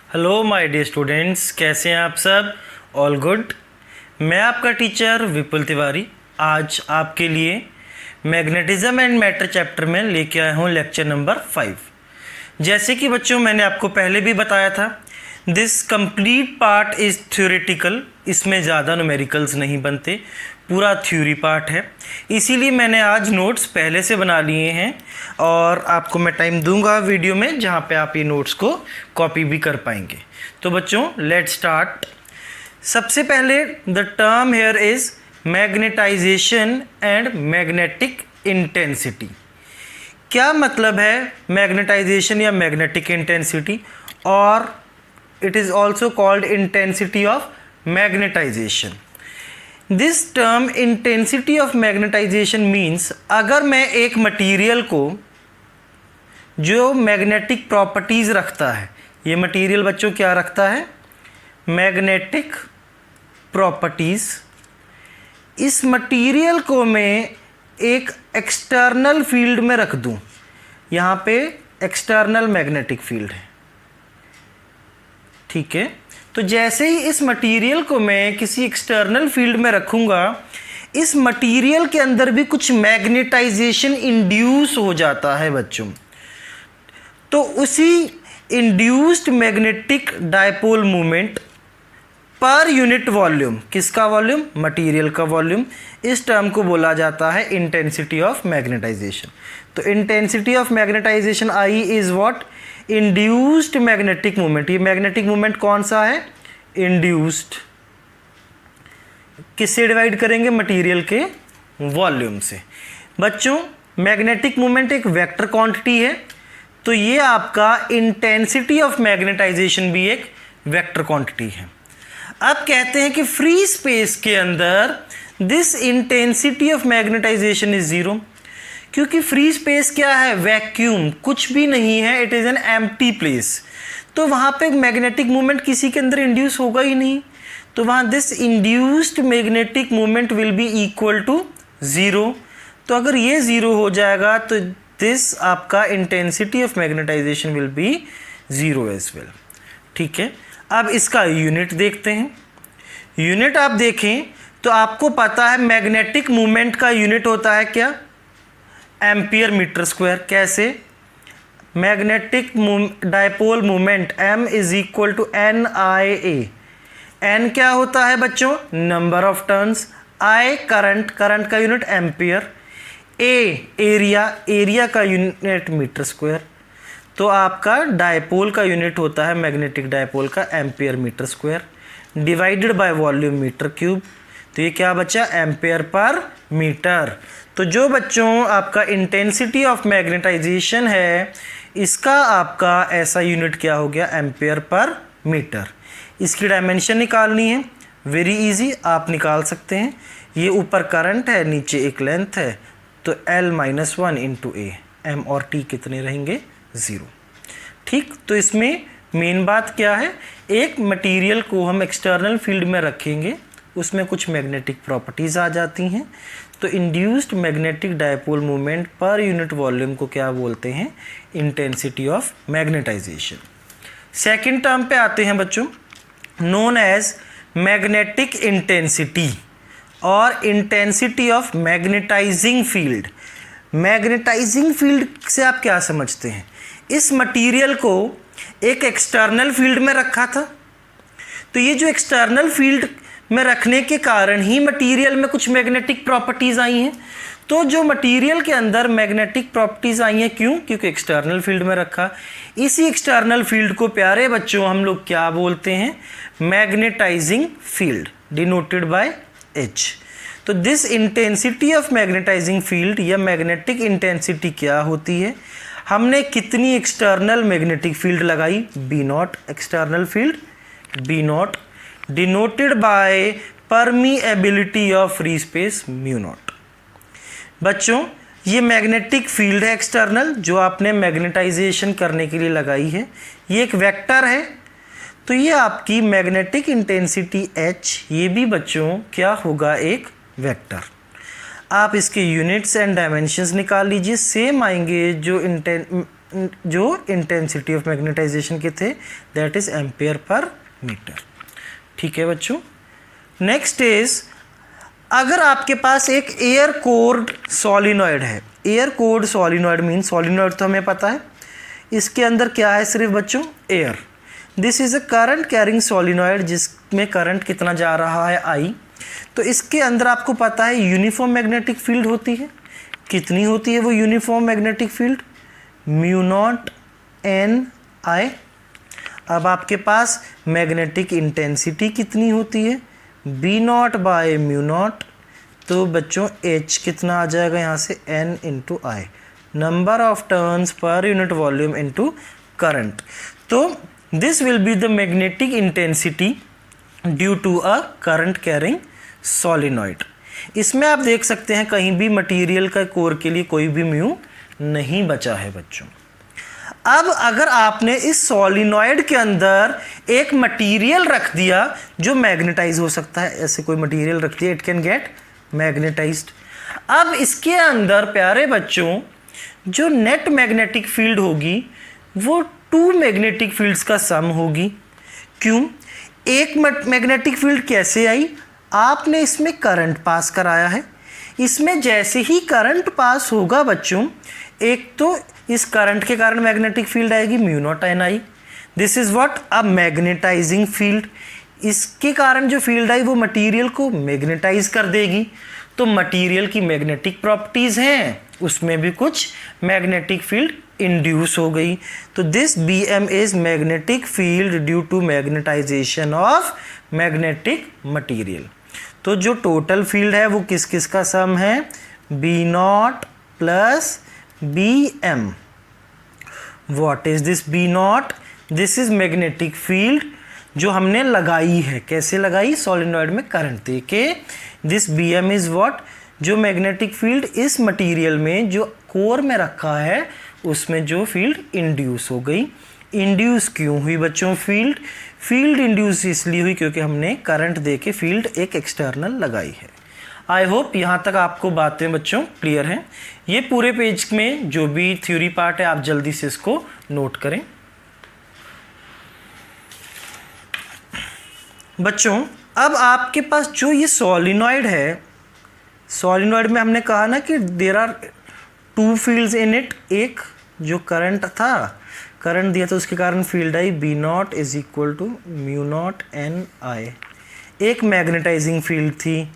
Hello my dear students, कैसे हैं आप सब? All good. मैं आपका टीचर विपुल तिवारी आज आपके लिए मैग्नेटिज्म एंड मैटर चैप्टर में लेके आया हूँ लेक्चर नंबर 5। जैसे कि बच्चों मैंने आपको पहले भी बताया था, this complete part is theoretical. इसमें ज़्यादा न्यूमेरिकल्स नहीं बनते, पूरा थ्योरी पार्ट है। इसीलिए मैंने आज नोट्स पहले से बना लिए हैं और आपको मैं टाइम दूंगा वीडियो में जहाँ पे आप ये नोट्स को कॉपी भी कर पाएंगे। तो बच्चों लेट्स स्टार्ट। सबसे पहले the term here is magnetization and magnetic intensity. क्या मतलब है मैग्नेटाइजेशन या मैग्नेटिक इंटेंसिटी? और it is also called intensity of magnetisation. This term intensity of magnetisation means, अगर मैं एक मटेरियल को जो मैग्नेटिक प्रॉपर्टीज़ रखता है, ये मटेरियल बच्चों क्या रखता है? Magnetic properties. इस मटेरियल को मैं एक एक्सटर्नल फील्ड में रख दूं, यहाँ पे एक्सटर्नल मैग्नेटिक फील्ड है, ठीक है। तो जैसे ही इस मटेरियल को मैं किसी एक्सटर्नल फील्ड में रखूँगा, इस मटेरियल के अंदर भी कुछ मैग्नेटाइजेशन इंड्यूस हो जाता है बच्चों। तो उसी इंड्यूस्ड मैग्नेटिक डायपोल मोमेंट पर यूनिट वॉल्यूम, किसका वॉल्यूम? मटेरियल का वॉल्यूम। इस टर्म को बोला जाता है इंटेंसिटी ऑफ मैग्नेटाइजेशन। तो intensity of magnetisation I is what? Induced magnetic moment. ये मैग्नेटिक मोमेंट कौन सा है? इंड्यूस्ड। किससे डिवाइड करेंगे? मटेरियल के वॉल्यूम से। बच्चों मैग्नेटिक मोमेंट एक वेक्टर क्वांटिटी है, तो ये आपका इंटेंसिटी ऑफ मैग्नेटाइजेशन भी एक वेक्टर क्वांटिटी है। अब कहते हैं कि फ्री स्पेस के अंदर this intensity of magnetisation is zero, क्योंकि फ्री स्पेस क्या है? वैक्यूम, कुछ भी नहीं है, it is an empty place. तो वहाँ पे मैग्नेटिक मूवमेंट किसी के अंदर इंड्यूस होगा ही नहीं, तो वहाँ this induced magnetic movement will be equal to zero. तो अगर ये ज़ीरो हो जाएगा तो दिस आपका intensity of magnetization will be zero as well, ठीक है। अब इसका यूनिट देखते हैं। यूनिट आप देखें तो आपको पता है मैग्नेटिक मूवमेंट का यूनिट होता है क्या? Ampere metre square. कैसे? Magnetic dipole moment m is equal to n I A. N क्या होता है बच्चों? Number of turns. I current, current का unit ampere. A area, area का यूनिट मीटर स्क्वायर। तो आपका डायपोल का यूनिट होता है मैग्नेटिक डायपोल का ampere metre square divided by volume metre cube. तो ये क्या बचा? Ampere per metre. तो जो बच्चों आपका इंटेंसिटी ऑफ मैग्नेटाइजेशन है, इसका आपका ऐसा यूनिट क्या हो गया? Ampere per metre. इसकी डायमेंशन निकालनी है, वेरी इजी, आप निकाल सकते हैं। ये ऊपर करंट है, नीचे एक लेंथ है, तो L-1 इंटू ए। एम और टी कितने रहेंगे? ज़ीरो, ठीक। तो इसमें मेन बात क्या है? एक मटेरियल को हम एक्सटर्नल फील्ड में रखेंगे, उसमें कुछ मैग्नेटिक प्रॉपर्टीज़ आ जाती हैं, तो इंड्यूस्ड मैग्नेटिक डायपोल मूवमेंट पर यूनिट वॉल्यूम को क्या बोलते हैं? Intensity of magnetization. Second term पे आते हैं बच्चों, नोन एज मैग्नेटिक इंटेंसिटी और intensity of magnetising field. Magnetizing field से आप क्या समझते हैं? इस मटेरियल को एक एक्सटर्नल फील्ड में रखा था, तो ये जो एक्सटर्नल फील्ड में रखने के कारण ही मटेरियल में कुछ मैग्नेटिक प्रॉपर्टीज़ आई हैं। तो जो मटेरियल के अंदर मैग्नेटिक प्रॉपर्टीज़ आई हैं, क्यों? क्योंकि एक्सटर्नल फील्ड में रखा। इसी एक्सटर्नल फील्ड को प्यारे बच्चों हम लोग क्या बोलते हैं? Magnetizing field, denoted by H। तो this intensity of magnetising field या मैग्नेटिक इंटेंसिटी क्या होती है? हमने कितनी एक्सटर्नल मैग्नेटिक फील्ड लगाई? B0 external field, B0 denoted by permeability of free space μ0। बच्चों ये मैग्नेटिक फील्ड है एक्सटर्नल, जो आपने मैग्नेटाइजेशन करने के लिए लगाई है, ये एक वेक्टर है। तो ये आपकी मैग्नेटिक इंटेंसिटी H, ये भी बच्चों क्या होगा? एक वेक्टर। आप इसके यूनिट्स एंड डायमेंशंस निकाल लीजिए, सेम आएंगे जो जो इंटेंसिटी ऑफ मैग्नेटाइजेशन के थे that is ampere per metre. ठीक है बच्चों। नेक्स्ट इज, अगर आपके पास एक एयर कोर्ड सॉलिनॉइड है, air cored solenoid mean solenoid तो हमें पता है, इसके अंदर क्या है सिर्फ बच्चों, air. This is a current carrying solenoid जिसमें करंट कितना जा रहा है, आई। तो इसके अंदर आपको पता है यूनिफॉर्म मैग्नेटिक फील्ड होती है। कितनी होती है वो uniform magnetic field, mu not n I. अब आपके पास मैग्नेटिक इंटेंसिटी कितनी होती है, B naught by mu naught. तो बच्चों एच कितना आ जाएगा यहाँ से, n into I, number of turns per unit volume into current. तो this will be the magnetic intensity due to a current carrying solenoid. इसमें आप देख सकते हैं कहीं भी मटेरियल का कोर के लिए कोई भी म्यू नहीं बचा है बच्चों। अब अगर आपने इस सॉलिनॉइड के अंदर एक मटेरियल रख दिया जो मैग्नेटाइज हो सकता है, ऐसे कोई मटेरियल रख दिया, इट कैन गेट मैग्नेटाइज्ड। अब इसके अंदर प्यारे बच्चों जो नेट मैग्नेटिक फील्ड होगी वो टू मैग्नेटिक फील्ड्स का सम होगी। क्यों? एक मैग्नेटिक फील्ड कैसे आई, आपने इसमें करंट पास कराया है, इसमें जैसे ही करंट पास होगा बच्चों, एक तो इस करंट के कारण मैग्नेटिक फील्ड आएगी mu not n I, this is what a magnetizing field. इसके कारण जो फील्ड आई वो मटेरियल को मैग्नेटाइज कर देगी। तो मटेरियल की मैग्नेटिक प्रॉपर्टीज हैं, उसमें भी कुछ मैग्नेटिक फील्ड इंड्यूस हो गई। तो this B M is magnetic field due to magnetisation of magnetic material. तो जो टोटल फील्ड है वो किस किस का सम है, B not plus B M. What is this B nought, this is magnetic field जो हमने लगाई है, कैसे लगाई, सॉलिनॉइड में करंट दे के। This B M is what, जो मैग्नेटिक फील्ड इस मटेरियल में जो कोर में रखा है उसमें जो फील्ड इंड्यूस हो गई। इंड्यूस क्यों हुई बच्चों फील्ड इंड्यूस इसलिए हुई क्योंकि हमने करंट दे के फील्ड एक एक्सटर्नल लगाई है। आई होप यहाँ तक आपको बातें बच्चों क्लियर हैं। ये पूरे पेज में जो भी थ्योरी पार्ट है आप जल्दी से इसको नोट करें। बच्चों अब आपके पास जो ये सॉलिनॉइड है, सॉलिनॉइड में हमने कहा ना कि there are two fields in it, एक जो करंट था, करंट दिया तो उसके कारण फील्ड आई B naught is equal to mu not n I, एक मैग्नेटाइजिंग फील्ड थी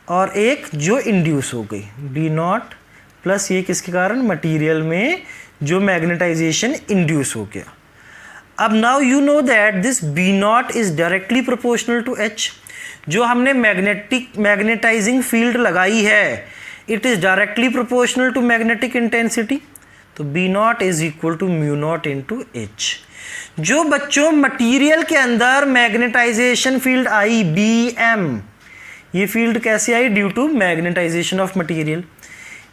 और एक जो इंड्यूस हो गई बी नॉट प्लस ये किसके कारण, मटेरियल में जो मैग्नेटाइजेशन इंड्यूस हो गया। अब now you know that this B naught is directly proportional to H. जो हमने मैग्नेटाइजिंग फील्ड लगाई है it is directly proportional to magnetic intensity. तो B naught is equal to mu not into H. जो बच्चों मटीरियल के अंदर magnetisation field आई बी एम, ये फील्ड कैसे आई, due to magnetisation of material.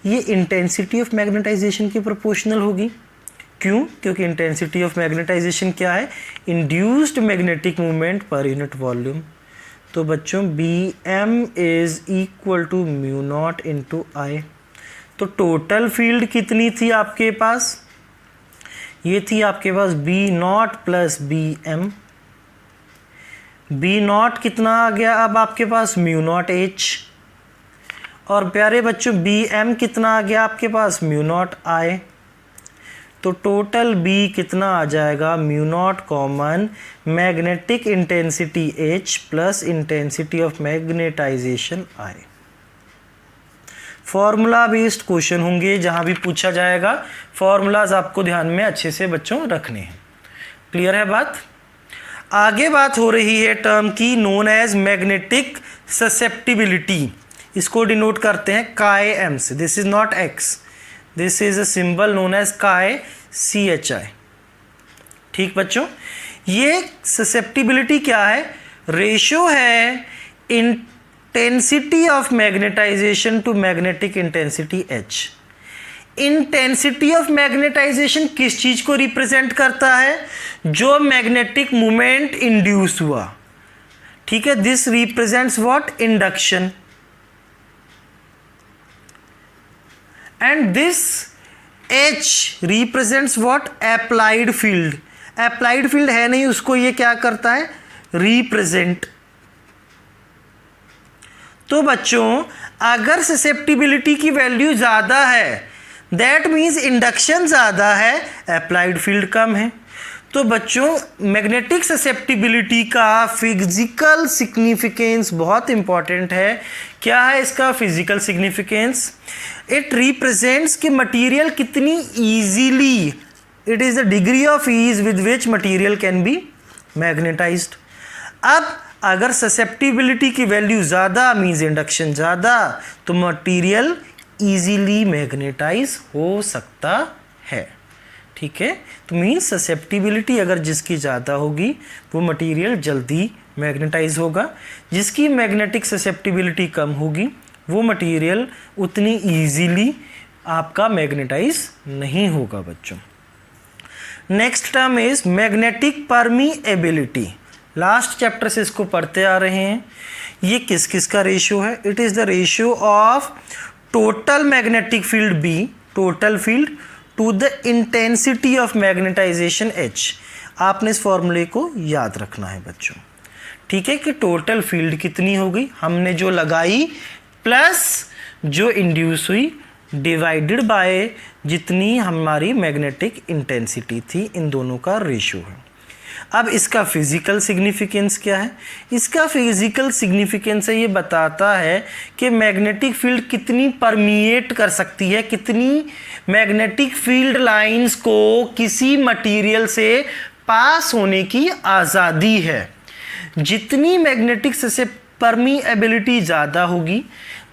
ये इंटेंसिटी ऑफ मैग्नेटाइजेशन की प्रोपोर्शनल होगी। क्यों? क्योंकि इंटेंसिटी ऑफ मैग्नेटाइजेशन क्या है, इंड्यूस्ड मैग्नेटिक मूवमेंट पर यूनिट वॉल्यूम। तो बच्चों B M is equal to mu not into I. तो टोटल फील्ड कितनी थी आपके पास, ये थी आपके पास B not plus B M. B naught कितना आ गया अब आपके पास, म्यू नॉट एच। और प्यारे बच्चों बी एम कितना आ गया आपके पास, म्यू नॉट आई। तो टोटल बी कितना आ जाएगा, mu naught common magnetic intensity H plus intensity of magnetisation I. Formula based question होंगे जहां भी पूछा जाएगा, फॉर्मूलाज आपको ध्यान में अच्छे से बच्चों रखने हैं। क्लियर है बात? आगे बात हो रही है टर्म की नोन एज मैग्नेटिक ससेप्टिबिलिटी। इसको डिनोट करते हैं काई एम से। This is not X, this is a symbol known as chi C H I. ठीक बच्चों, ये ससेप्टिबिलिटी क्या है, रेशियो है intensity of magnetization to magnetic intensity H. Intensity of magnetization किस चीज को रिप्रेजेंट करता है, जो मैग्नेटिक मूवमेंट इंड्यूस हुआ। ठीक है, this represents what, induction. And this H represents what? Applied field. Applied field है नहीं, उसको ये क्या करता है? रिप्रेजेंट। तो बच्चों अगर ससेप्टिबिलिटी की वैल्यू ज़्यादा है दैट मीन्स इंडक्शन ज़्यादा है, अप्लाइड फील्ड कम है। तो बच्चों मैग्नेटिक ससेप्टिबिलिटी का फिजिकल सिग्निफिकेंस बहुत इंपॉर्टेंट है। क्या है इसका फिजिकल सिग्निफिकेंस? इट रिप्रेजेंट्स कि मटेरियल कितनी easily, it is the degree of ease with which material can be magnetized. अब अगर ससेप्टिबिलिटी की वैल्यू ज़्यादा मीन्स इंडक्शन ज़्यादा, तो मटेरियल ईजीली मैग्नेटाइज हो सकता है। ठीक है, तो मीन्स ससेप्टिबिलिटी अगर जिसकी ज़्यादा होगी वो मटेरियल जल्दी मैग्नेटाइज होगा, जिसकी मैग्नेटिक ससेप्टिबिलिटी कम होगी वो मटेरियल उतनी ईजीली आपका मैग्नेटाइज नहीं होगा बच्चों। Next term is magnetic permeability. Last chapter से इसको पढ़ते आ रहे हैं। ये किस किस का रेशियो है? It is the ratio of total magnetic field B, total field, to the intensity of magnetization H। आपने इस फॉर्मूले को याद रखना है बच्चों। ठीक है, कि टोटल फील्ड कितनी हो गई हमने जो लगाई प्लस जो इंड्यूस हुई डिवाइडेड बाय जितनी हमारी मैग्नेटिक इंटेंसिटी थी, इन दोनों का रेशियो है। अब इसका फिजिकल सिग्निफिकेंस क्या है? इसका फिजिकल सिग्निफिकेंस ये बताता है कि मैग्नेटिक फील्ड कितनी परमिएट कर सकती है, कितनी मैग्नेटिक फील्ड लाइंस को किसी मटेरियल से पास होने की आज़ादी है। जितनी मैग्नेटिक से परमीएबिलिटी ज़्यादा होगी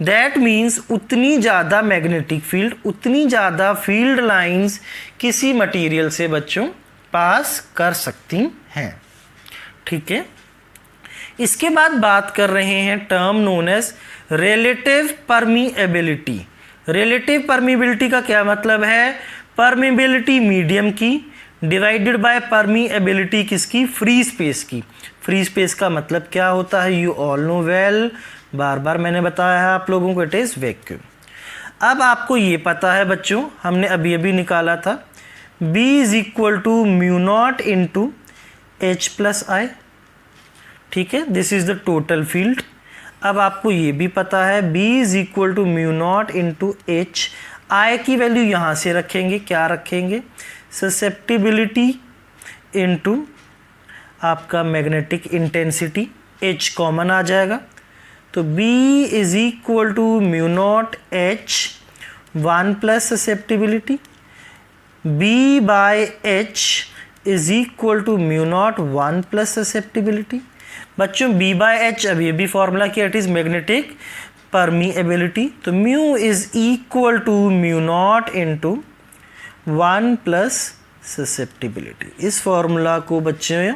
दैट मीन्स उतनी ज़्यादा मैग्नेटिक फील्ड, उतनी ज़्यादा फील्ड लाइंस किसी मटेरियल से बच्चों पास कर सकती हैं। ठीक है, इसके बाद बात कर रहे हैं term known as relative permeability. Relative permeability का क्या मतलब है? परमीएबिलिटी मीडियम की डिवाइडेड बाय परमीएबिलिटी किसकी? फ्री स्पेस की। फ्री स्पेस का मतलब क्या होता है? यू ऑल नो वेल, बार बार मैंने बताया है आप लोगों को, इट इज़ वैक्यूम। अब आपको ये पता है बच्चों, हमने अभी अभी निकाला था B is equal to mu not into H plus I। ठीक है, this is the total field. अब आपको ये भी पता है B is equal to mu not into H। I की वैल्यू यहाँ से रखेंगे, क्या रखेंगे? ससेप्टिबिलिटी इंटू आपका मैग्नेटिक इंटेंसिटी, H कॉमन आ जाएगा। तो B is equal to mu nought H 1 plus susceptibility, B by H is equal to mu not 1 plus susceptibility. बच्चों B by H अभी ये भी फॉर्मूला किया, इट इज़ मैग्नेटिक परमीएबिलिटी। तो mu is equal to mu not into 1 plus susceptibility. इस formula को बच्चों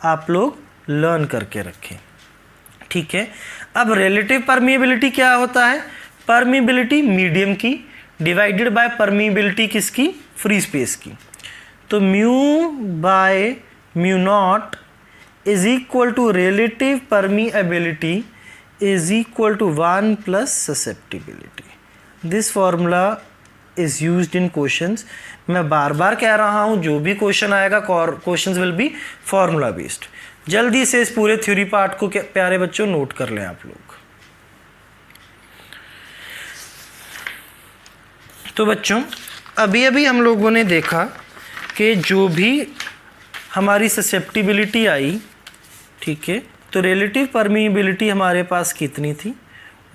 आप लोग लर्न करके रखें। ठीक है, अब रिलेटिव परमीएबिलिटी क्या होता है? परमीएबिलिटी मीडियम की डिवाइडेड बाय परमीएबिलिटी किसकी? फ्री स्पेस की। तो mu by mu naught is equal to relative permeability is equal to 1 plus susceptibility. This formula is used in questions. मैं बार बार कह रहा हूँ, जो भी क्वेश्चन आएगा questions will be formula based. जल्दी से इस पूरे थ्योरी पार्ट को प्यारे बच्चों नोट कर लें आप लोग। तो बच्चों अभी अभी हम लोगों ने देखा कि जो भी हमारी ससेप्टिबिलिटी आई, ठीक है, तो रिलेटिव परमीएबिलिटी हमारे पास कितनी थी?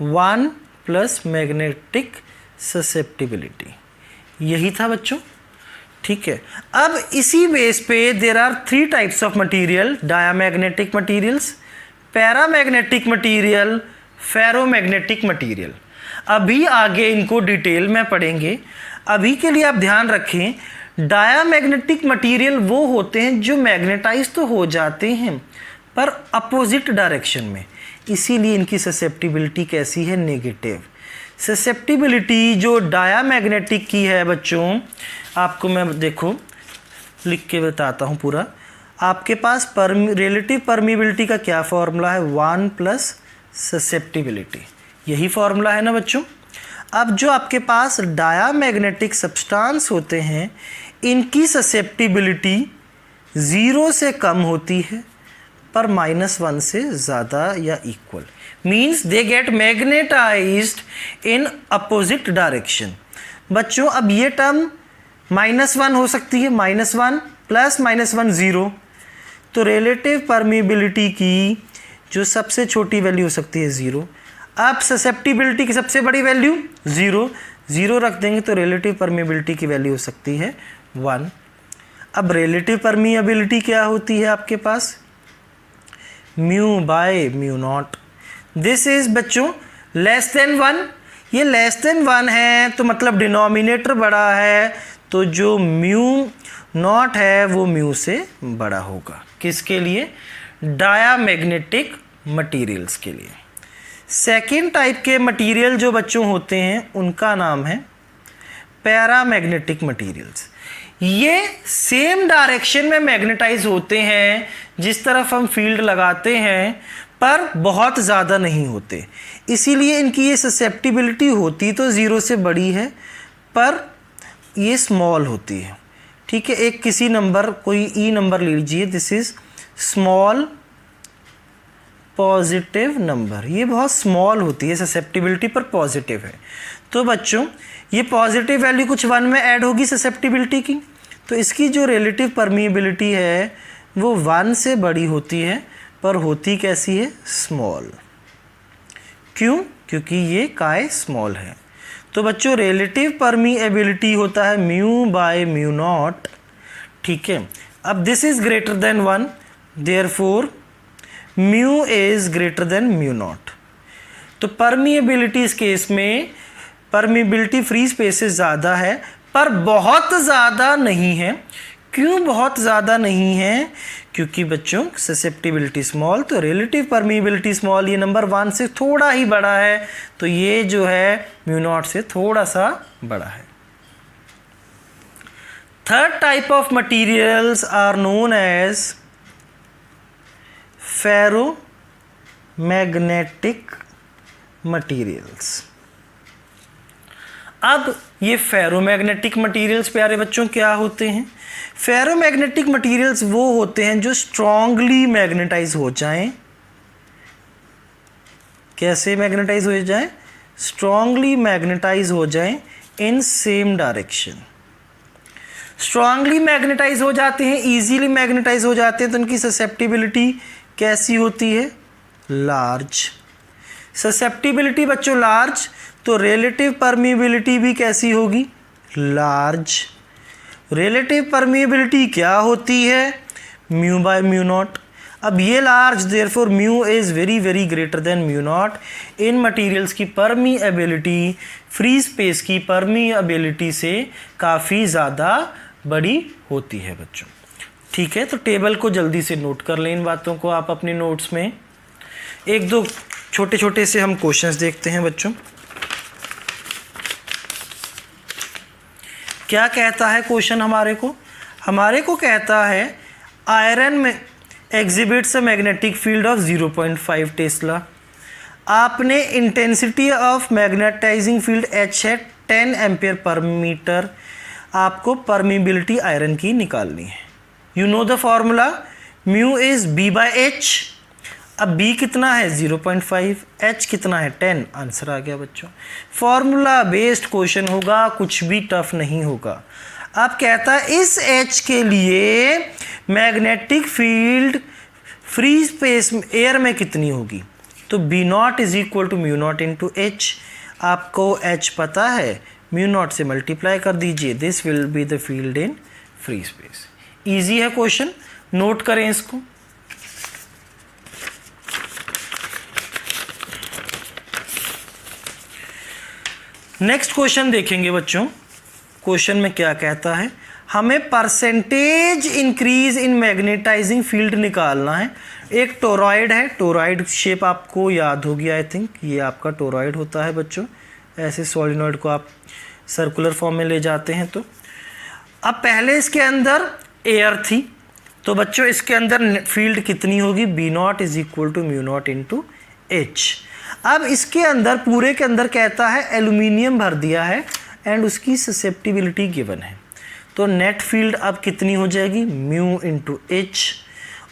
1 प्लस मैग्नेटिक ससेप्टिबिलिटी, यही था बच्चों। ठीक है, अब इसी बेस पे there are 3 types of material: diamagnetic materials, paramagnetic material, ferromagnetic material. अभी आगे इनको डिटेल में पढ़ेंगे। अभी के लिए आप ध्यान रखें, डायामैग्नेटिक मटेरियल वो होते हैं जो मैग्नेटाइज तो हो जाते हैं पर अपोजिट डायरेक्शन में, इसीलिए इनकी ससेप्टिबिलिटी कैसी है? नेगेटिव। ससेप्टिबिलिटी जो डायामैग्नेटिक की है बच्चों, आपको मैं देखो लिख के बताता हूँ पूरा। आपके पास रिलेटिव परमीएबिलिटी का क्या फॉर्मूला है? 1 प्लस ससेप्टिबिलिटी, यही फॉर्मूला है ना बच्चों। अब जो आपके पास डायामैग्नेटिक सब्सटेंस होते हैं इनकी ससेप्टिबिलिटी 0 से कम होती है पर -1 से ज़्यादा या equal, means they get magnetised in opposite direction. बच्चों अब ये टर्म -1 हो सकती है, -1 प्लस -1 0, तो रिलेटिव परमिबिलिटी की जो सबसे छोटी वैल्यू हो सकती है 0। अब ससेप्टिबिलिटी की सबसे बड़ी वैल्यू 0 रख देंगे तो रिलेटिव परमिबिलिटी की वैल्यू हो सकती है 1। अब रिलेटिव परमिबिलिटी क्या होती है आपके पास, mu by mu naught. This is बच्चों लेस देन 1, ये लेस देन 1 है तो मतलब डिनोमिनेटर बड़ा है, तो जो म्यू नॉट है वो म्यू से बड़ा होगा। किसके लिए, डायामैग्नेटिक मटेरियल्स के लिए। सेकेंड टाइप के मटेरियल जो बच्चों होते हैं उनका नाम है पैरामैग्नेटिक मटेरियल्स। ये सेम डायरेक्शन में मैग्नेटाइज होते हैं जिस तरफ हम फील्ड लगाते हैं, पर बहुत ज़्यादा नहीं होते, इसीलिए इनकी ये ससेप्टिबिलिटी होती तो 0 से बड़ी है पर ये स्मॉल होती है। ठीक है, एक किसी नंबर कोई ई नंबर ले लीजिए, this is small positive number, ये बहुत स्मॉल होती है, ससेप्टिबिलिटी पर पॉजिटिव है। तो बच्चों ये पॉजिटिव वैल्यू कुछ 1 में ऐड होगी ससेप्टिबिलिटी की, तो इसकी जो रिलेटिव परमिएबिलिटी है वो 1 से बड़ी होती है पर होती कैसी है, स्मॉल। क्यों, क्योंकि ये काय स्मॉल है। तो बच्चों रिलेटिव परमिएबिलिटी होता है म्यू बाय म्यू नॉट। ठीक है, अब this is greater than 1, therefore mu is greater than mu naught. तो परमिएबिलिटी इस केस में परमिएबिलिटी फ्री स्पेस से ज़्यादा है पर बहुत ज़्यादा नहीं है। क्यों बहुत ज़्यादा नहीं है, क्योंकि बच्चों ससेप्टिबिलिटी स्मॉल तो रिलेटिव परमिएबिलिटी स्मॉल, ये नंबर 1 से थोड़ा ही बड़ा है, तो ये जो है म्यू नॉट से थोड़ा सा बड़ा है। Third type of materials are known as ferromagnetic materials. अब ये फेरोमैग्नेटिक मटीरियल्स प्यारे बच्चों क्या होते हैं, फेरोमैग्नेटिक मटीरियल्स वो होते हैं जो स्ट्रांगली मैग्नेटाइज हो जाएं। कैसे मैग्नेटाइज हो जाएं, स्ट्रांगली मैग्नेटाइज हो जाएं in same direction. Strongly magnetize हो जाते हैं, इजीली मैग्नेटाइज हो जाते हैं, तो उनकी ससेप्टिबिलिटी कैसी होती है, लार्ज। ससेप्टिबिलिटी बच्चों लार्ज तो रिलेटिव परमिएबिलिटी भी कैसी होगी, लार्ज। रिलेटिव परमिएबिलिटी क्या होती है, म्यू बाय म्यू नॉट। अब ये large, therefore mu is very very greater then mu naught. In materials की परमिएबिलिटी फ्री स्पेस की परमिएबिलिटी से काफ़ी ज़्यादा बड़ी होती है बच्चों। ठीक है, तो टेबल को जल्दी से नोट कर लें इन बातों को आप अपने नोट्स में। एक दो छोटे छोटे से हम क्वेश्चंस देखते हैं बच्चों। क्या कहता है क्वेश्चन हमारे को कहता है आयरन में exhibits a magnetic field of 0.5 tesla. आपने intensity of magnetising field H है 10 एम्पियर पर मीटर। आपको परमिबिलिटी आयरन की निकालनी है। You know the formula, mu is B by H। अब B कितना है 0.5, H कितना है 10, आंसर आ गया बच्चों। फॉर्मूला बेस्ड क्वेश्चन होगा, कुछ भी टफ नहीं होगा। अब कहता है इस H के लिए magnetic field free space air में कितनी होगी, तो B nought is equal to mu not into H। आपको H पता है, म्यू नॉट से मल्टीप्लाई कर दीजिए, this will be the field in free space. Easy है क्वेश्चन, नोट करें इसको। नेक्स्ट क्वेश्चन देखेंगे बच्चों। क्वेश्चन में क्या कहता है, हमें percentage increase in magnetizing field निकालना है। एक टोरॉइड है, टोरॉइड शेप आपको याद होगी आई थिंक, ये आपका टोरॉइड होता है बच्चों। ऐसे सॉलिनॉइड को आप सर्कुलर फॉर्म में ले जाते हैं। तो अब पहले इसके अंदर एयर थी, तो बच्चों इसके अंदर फील्ड कितनी होगी, B nought is equal to mu not into H। अब इसके अंदर पूरे के अंदर कहता है एल्यूमिनियम भर दिया है एंड उसकी ससेप्टिबिलिटी गिवन है। तो नेट फील्ड अब कितनी हो जाएगी, म्यू इंटू एच,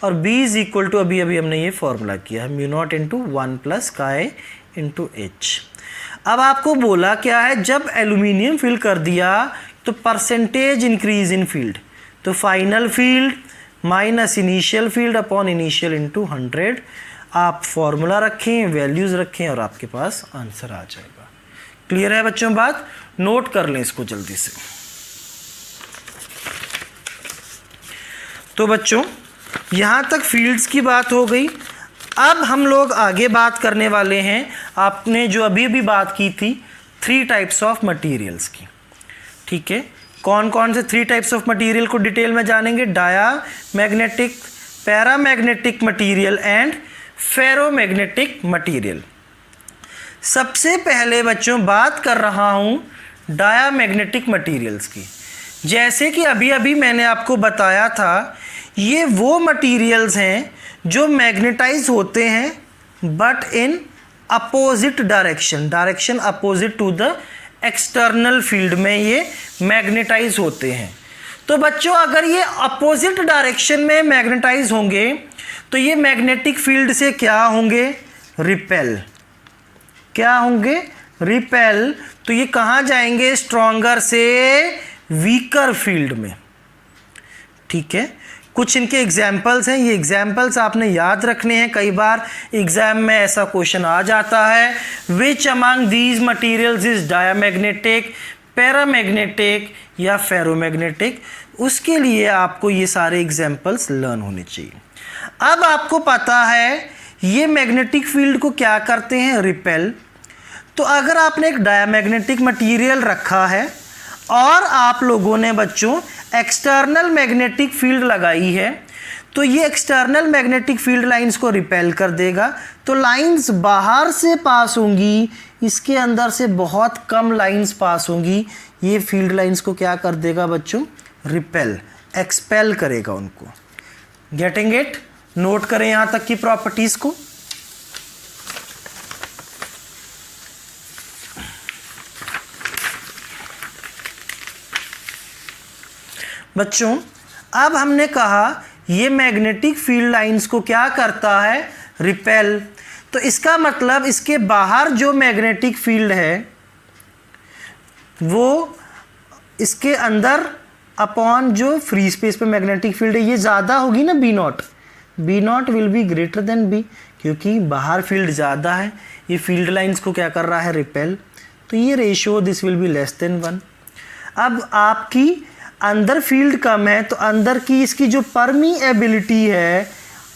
और B इज इक्वल टू अभी हमने ये फॉर्मूला किया है mu naught into 1 plus chi into H. अब आपको बोला क्या है, जब एल्यूमिनियम फिल कर दिया तो परसेंटेज इंक्रीज इन फील्ड, तो final field minus initial field upon initial into 100। आप फॉर्मूला रखें, वैल्यूज रखें और आपके पास आंसर आ जाएगा। क्लियर है बच्चों बात? नोट कर लें इसको जल्दी से। तो बच्चों यहाँ तक फील्ड्स की बात हो गई। अब हम लोग आगे बात करने वाले हैं, आपने जो अभी भी बात की थी 3 टाइप्स ऑफ मटेरियल्स की। ठीक है, कौन कौन से 3 टाइप्स ऑफ मटेरियल को डिटेल में जानेंगे, diamagnetic, paramagnetic material and ferromagnetic material. सबसे पहले बच्चों बात कर रहा हूँ डायामैग्नेटिक मटेरियल्स की। जैसे कि अभी मैंने आपको बताया था, ये वो मटेरियल्स हैं जो मैग्नेटाइज होते हैं but in opposite direction, direction opposite to the external field में ये मैग्नेटाइज होते हैं। तो बच्चों अगर ये अपोजिट डायरेक्शन में मैग्नेटाइज होंगे तो ये मैग्नेटिक फील्ड से क्या होंगे, रिपेल। क्या होंगे, रिपेल। तो ये कहाँ जाएंगे, स्ट्रॉन्गर से वीकर फील्ड में। ठीक है, कुछ इनके एग्जाम्पल्स हैं, ये एग्जाम्पल्स आपने याद रखने हैं, कई बार एग्जाम में ऐसा क्वेश्चन आ जाता है। Which among these materials is diamagnetic, paramagnetic या फेरोमैग्नेटिक, उसके लिए आपको ये सारे एग्जाम्पल्स लर्न होने चाहिए। अब आपको पता है ये मैग्नेटिक फील्ड को क्या करते हैं, रिपेल। तो अगर आपने एक डायामैग्नेटिक मटीरियल रखा है और आप लोगों ने बच्चों एक्सटर्नल मैग्नेटिक फील्ड लगाई है, तो ये एक्सटर्नल मैग्नेटिक फील्ड लाइंस को रिपेल कर देगा। तो लाइंस बाहर से पास होंगी, इसके अंदर से बहुत कम लाइंस पास होंगी। ये फील्ड लाइंस को क्या कर देगा बच्चों, रिपेल, एक्सपेल करेगा उनको। Getting it? नोट करें यहाँ तक की प्रॉपर्टीज को। बच्चों अब हमने कहा ये मैग्नेटिक फील्ड लाइंस को क्या करता है, रिपेल। तो इसका मतलब इसके बाहर जो मैग्नेटिक फील्ड है वो इसके अंदर अपॉन जो फ्री स्पेस पे मैग्नेटिक फील्ड है ये ज़्यादा होगी ना, B naught. B naught will be greater than B, क्योंकि बाहर फील्ड ज़्यादा है, ये फील्ड लाइंस को क्या कर रहा है, रिपेल। तो ये ratio this will be less than 1। अब आपकी अंदर फील्ड कम है तो अंदर की इसकी जो परमीएबिलिटी है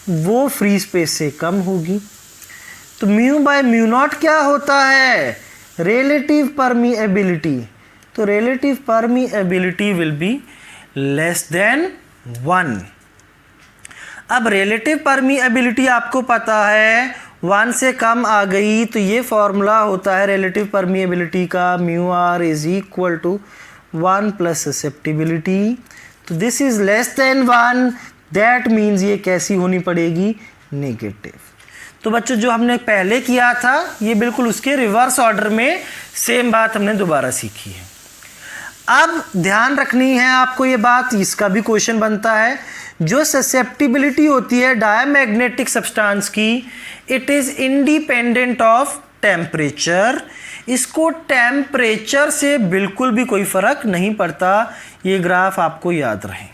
वो फ्री स्पेस से कम होगी। तो म्यू बाय म्यू नॉट क्या होता है, रिलेटिव परमीएबिलिटी। तो relative permeability will be less than 1। अब रिलेटिव परमीएबिलिटी आपको पता है 1 से कम आ गई तो ये फॉर्मूला होता है रिलेटिव परमीएबिलिटी का, mu R is equal to 1 plus susceptibility. तो this is less than 1, that means ये कैसी होनी पड़ेगी, नेगेटिव। तो बच्चों जो हमने पहले किया था ये बिल्कुल उसके रिवर्स ऑर्डर में सेम बात हमने दोबारा सीखी है। अब ध्यान रखनी है आपको ये बात, इसका भी क्वेश्चन बनता है। जो ससेप्टिबिलिटी होती है डायमैग्नेटिक सब्सटेंस की, it is independent of temperature. इसको टेम्परेचर से बिल्कुल भी कोई फर्क नहीं पड़ता, ये ग्राफ आपको याद रहे।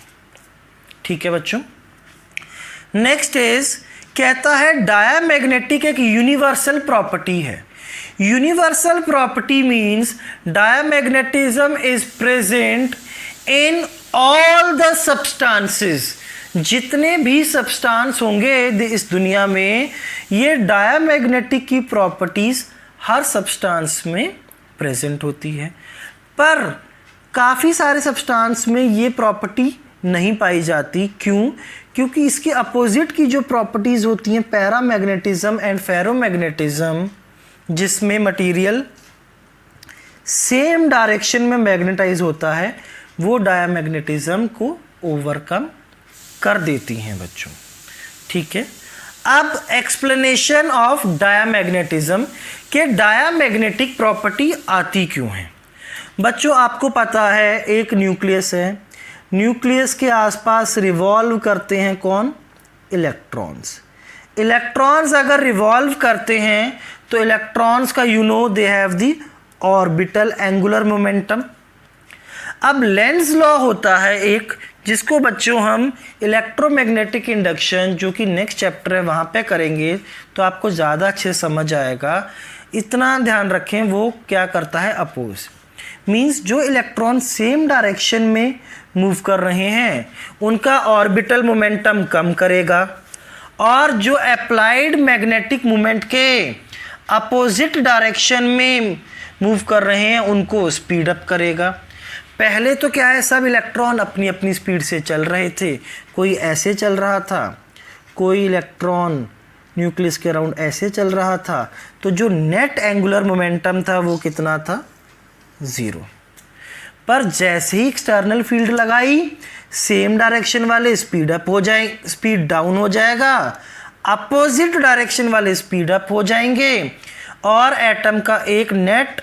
ठीक है बच्चों। नेक्स्ट इज कहता है डायामैग्नेटिक एक यूनिवर्सल प्रॉपर्टी है। Universal property means diamagnetism is present in all the substances. जितने भी सब्सटेंस होंगे इस दुनिया में, ये डायामैग्नेटिक की प्रॉपर्टीज हर सब्सटेंस में प्रेजेंट होती है। पर काफ़ी सारे सब्सटेंस में ये प्रॉपर्टी नहीं पाई जाती। क्यों? क्योंकि इसके अपोजिट की जो प्रॉपर्टीज़ होती हैं पैरामैग्नेटिज्म एंड फेरोमैग्नेटिज्म, जिसमें मटेरियल सेम डायरेक्शन में मैग्नेटाइज होता है, वो डायामैग्नेटिज्म को ओवरकम कर देती हैं बच्चों। ठीक है। अब एक्सप्लेनेशन ऑफ डायामैग्नेटिज्म के डायामैग्नेटिक प्रॉपर्टी आती क्यों है। बच्चों आपको पता है एक न्यूक्लियस है, न्यूक्लियस के आसपास रिवॉल्व करते हैं कौन, इलेक्ट्रॉन्स। इलेक्ट्रॉन्स अगर रिवॉल्व करते हैं तो इलेक्ट्रॉन्स का they have the orbital angular momentum. अब लेंज लॉ होता है एक, जिसको बच्चों हम इलेक्ट्रोमैग्नेटिक इंडक्शन जो कि नेक्स्ट चैप्टर है वहाँ पे करेंगे तो आपको ज़्यादा अच्छे समझ आएगा। इतना ध्यान रखें वो क्या करता है, अपोज। मींस जो इलेक्ट्रॉन सेम डायरेक्शन में मूव कर रहे हैं उनका ऑर्बिटल मोमेंटम कम करेगा और जो अप्लाइड मैग्नेटिक मोमेंट के अपोजिट डायरेक्शन में मूव कर रहे हैं उनको स्पीड अप करेगा। पहले तो क्या है, सब इलेक्ट्रॉन अपनी अपनी स्पीड से चल रहे थे, कोई ऐसे चल रहा था, कोई इलेक्ट्रॉन न्यूक्लियस के अराउंड ऐसे चल रहा था, तो जो नेट एंगुलर मोमेंटम था वो कितना था, 0। पर जैसे ही एक्सटर्नल फील्ड लगाई सेम डायरेक्शन वाले स्पीड अप हो जाए, स्पीड डाउन हो जाएगा, अपोजिट डायरेक्शन वाले स्पीड अप हो जाएंगे और एटम का एक नेट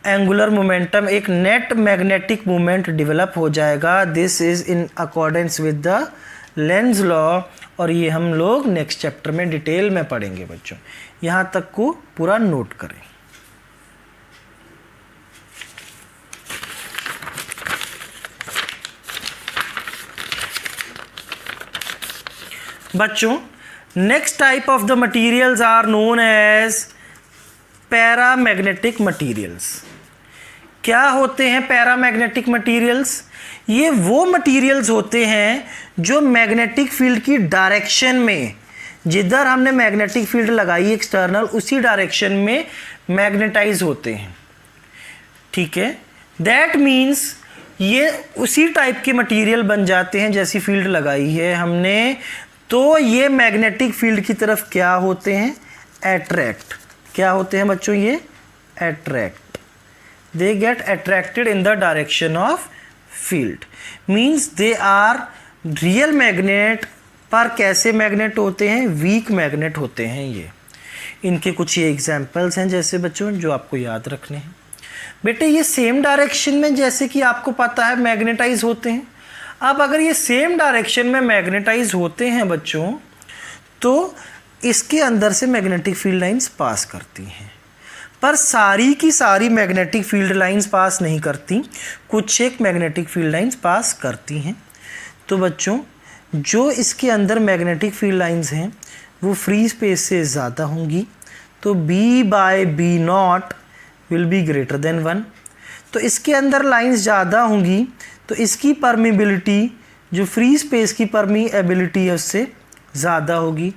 एंगुलर मोमेंटम, एक नेट मैग्नेटिक मोमेंट डेवलप हो जाएगा। This is in accordance with the Lenz law और ये हम लोग नेक्स्ट चैप्टर में डिटेल में पढ़ेंगे बच्चों। यहाँ तक को पूरा नोट करें। बच्चों next type of the materials are known as paramagnetic materials. क्या होते हैं पैरामैग्नेटिक मटीरियल्स? ये वो मटीरियल्स होते हैं जो मैग्नेटिक फील्ड की डायरेक्शन में, जिधर हमने मैग्नेटिक फील्ड लगाई एक्सटर्नल, उसी डायरेक्शन में मैग्नेटाइज होते हैं। ठीक है, दैट मीन्स ये उसी टाइप के मटीरियल बन जाते हैं जैसी फील्ड लगाई है हमने, तो ये मैग्नेटिक फील्ड की तरफ क्या होते हैं, अट्रैक्ट। क्या होते हैं बच्चों ये, attract. They get attracted in the direction of field, means they are real magnet. पर कैसे मैग्नेट होते हैं, वीक मैग्नेट होते हैं ये। इनके कुछ ये एग्जाम्पल्स हैं जैसे बच्चों जो आपको याद रखने हैं। बेटे ये सेम डायरेक्शन में जैसे कि आपको पता है मैग्नेटाइज होते हैं। अब अगर ये सेम डायरेक्शन में मैग्नेटाइज होते हैं बच्चों, तो इसके अंदर से मैग्नेटिक फील्ड लाइंस पास करती हैं, पर सारी की सारी मैग्नेटिक फील्ड लाइंस पास नहीं करती, कुछ एक मैग्नेटिक फील्ड लाइंस पास करती हैं। तो बच्चों जो इसके अंदर मैग्नेटिक फील्ड लाइंस हैं वो फ्री स्पेस से ज़्यादा होंगी, तो B/B0 will be greater than 1। तो इसके अंदर लाइंस ज़्यादा होंगी तो इसकी परमिबिलिटी, जो फ्री स्पेस की परमिएबिलिटी है उससे ज़्यादा होगी।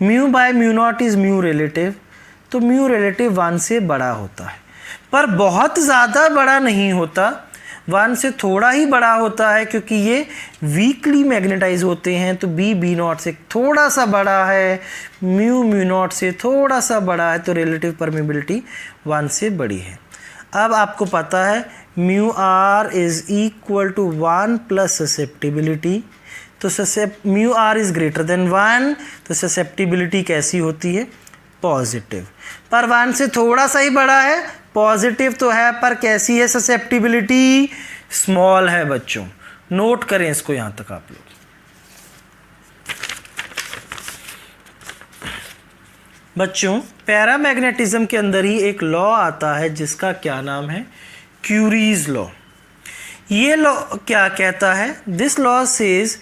μ/μ0 इज़ म्यू रिलेटिव, तो म्यू रिलेटिव 1 से बड़ा होता है, पर बहुत ज़्यादा बड़ा नहीं होता, 1 से थोड़ा ही बड़ा होता है, क्योंकि ये वीकली मैग्नेटाइज होते हैं। तो B/B0 से थोड़ा सा बड़ा है, μ/μ0 से थोड़ा सा बड़ा है, तो रिलेटिव परमिबिलिटी 1 से बड़ी है। अब आपको पता है μr is equal to 1 plus susceptibility, तो μr इज़ ग्रेटर देन 1, तो ससेप्टिबिलिटी कैसी होती है, पॉजिटिव। पर 1 से थोड़ा सा ही बड़ा है, पॉजिटिव तो है पर कैसी है ससेप्टिबिलिटी, स्मॉल है बच्चों। नोट करें इसको यहाँ तक आप लोग। बच्चों पैरामैग्नेटिज्म के अंदर ही एक लॉ आता है जिसका क्या नाम है, क्यूरीज लॉ। ये लॉ क्या कहता है, this law says